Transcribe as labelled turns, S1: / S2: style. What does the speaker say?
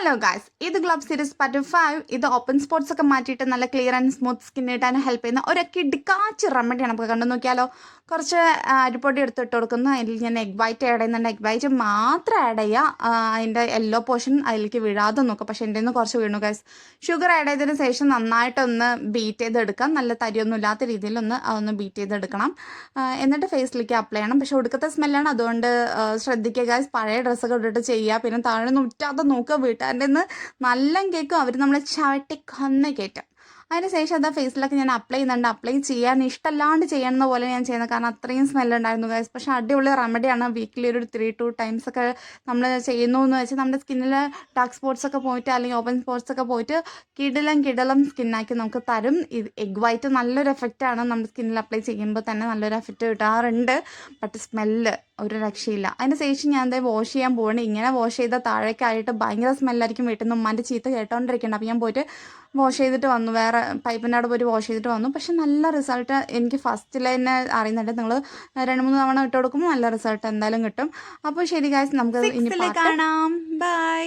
S1: Hello guys, ഇത് ഗ്ലബ് series part 5. ഇത് open sports ഒക്കെ മാറ്റിയിട്ട് നല്ല ക്ലിയർ ആൻഡ് സ്മൂത്ത് സ്കിൻ ഇടാൻ ഹെൽപ്പ് ചെയ്യുന്ന ഒരു കിടക്കാച്ച് റെമഡിയാണ്. നമുക്ക് കണ്ടു നോക്കിയാലോ. കുറച്ച് അരിപ്പൊടി എടുത്തിട്ട് കൊടുക്കുന്നു. അതിൽ ഞാൻ എഗ് വൈറ്റ് ആഡ് ചെയ്യുന്നുണ്ട്. എഗ് വൈറ്റ് മാത്രം ആഡ് ചെയ്യുക. അതിൻ്റെ യെല്ലോ പോർഷൻ അതിലേക്ക് വീഴാതെ നോക്കുക. പക്ഷേ എൻ്റെ നിന്ന് കുറച്ച് വീണു ഗായ്സ്. ഷുഗർ ആഡ് ചെയ്തതിന് ശേഷം നന്നായിട്ടൊന്ന് ബീറ്റ് ചെയ്തെടുക്കാം. നല്ല തരിയൊന്നും ഇല്ലാത്ത രീതിയിലൊന്ന് അതൊന്ന് ബീറ്റ് ചെയ്തെടുക്കണം. എന്നിട്ട് ഫേസിലേക്ക് അപ്ലൈ ചെയ്യണം. പക്ഷേ ഒടുക്കത്തെ സ്മെല്ലാണ്, അതുകൊണ്ട് ശ്രദ്ധിക്കുക ഗായ്സ്. പഴയ ഡ്രസ്സൊക്കെ ഇട്ടിട്ട് ചെയ്യുക. പിന്നെ താഴെ നിന്ന് ഉറ്റാതെ നോക്കുക. വീട്ടുകാരുടെ നിന്ന് നല്ല കേൾക്കും. അവർ നമ്മളെ ചവിട്ടി കൊന്ന് കയറ്റും. അതിന് ശേഷം അതാ ഫേസിലൊക്കെ ഞാൻ അപ്ലൈ ചെയ്യുന്നുണ്ട്. അപ്ലൈ ചെയ്യാൻ ഇഷ്ടമല്ലാണ്ട് ചെയ്യുന്ന പോലെ ഞാൻ ചെയ്യുന്നത്, കാരണം അത്രയും സ്മെല്ലുണ്ടായിരുന്നു ഗൈസ്. പക്ഷേ അടിപൊളി റെമഡിയാണ്. വീക്കിലി ഒരു 3-2 ടൈംസ് ഒക്കെ നമ്മൾ ചെയ്യുന്നു എന്ന് വെച്ചാൽ നമ്മുടെ സ്കിന്നിൽ ഡാർക്ക് സ്പോട്ട്സ് ഒക്കെ പോയിട്ട്, അല്ലെങ്കിൽ ഓപ്പൺ സ്പോട്ട്സ് ഒക്കെ പോയിട്ട് കിടലം സ്കിന്നാക്കി നമുക്ക് തരും. ഇത് എഗ് വൈറ്റ് നല്ലൊരു എഫക്റ്റാണ്. നമ്മുടെ സ്കിന്നിൽ അപ്ലൈ ചെയ്യുമ്പോൾ തന്നെ നല്ലൊരു എഫക്റ്റ് കിട്ടാറുണ്ട്. ബട്ട് സ്മെല്ല് ഒരു രക്ഷയില്ല. അതിന് ശേഷം ഞാൻ എന്താ വാഷ് ചെയ്യാൻ പോകണം. ഇങ്ങനെ വാഷ് ചെയ്ത താഴേക്കായിട്ട് ഭയങ്കര സ്മെല്ലായിരിക്കും. വീട്ടിൽ നിന്ന് ഉമ്മാൻ്റെ ചീത്ത കേട്ടോണ്ടിരിക്കുന്നുണ്ട്. അപ്പോൾ ഞാൻ പോയിട്ട് വാഷ് ചെയ്തിട്ട് വന്നു. വേറെ പൈപ്പിൻ്റെ അവിടെ പോയിട്ട് വാഷ് ചെയ്തിട്ട് വന്നു. പക്ഷെ നല്ല റിസൾട്ട് എനിക്ക് ഫസ്റ്റിൽ തന്നെ അറിയുന്നുണ്ട്. നിങ്ങൾ 2-3 തവണ ഇട്ട് കൊടുക്കുമ്പോൾ നല്ല റിസൾട്ട് എന്തായാലും കിട്ടും. അപ്പോൾ ശരി ഗായ്സ്, നമുക്ക് ഇനി കാണാം. ബൈ.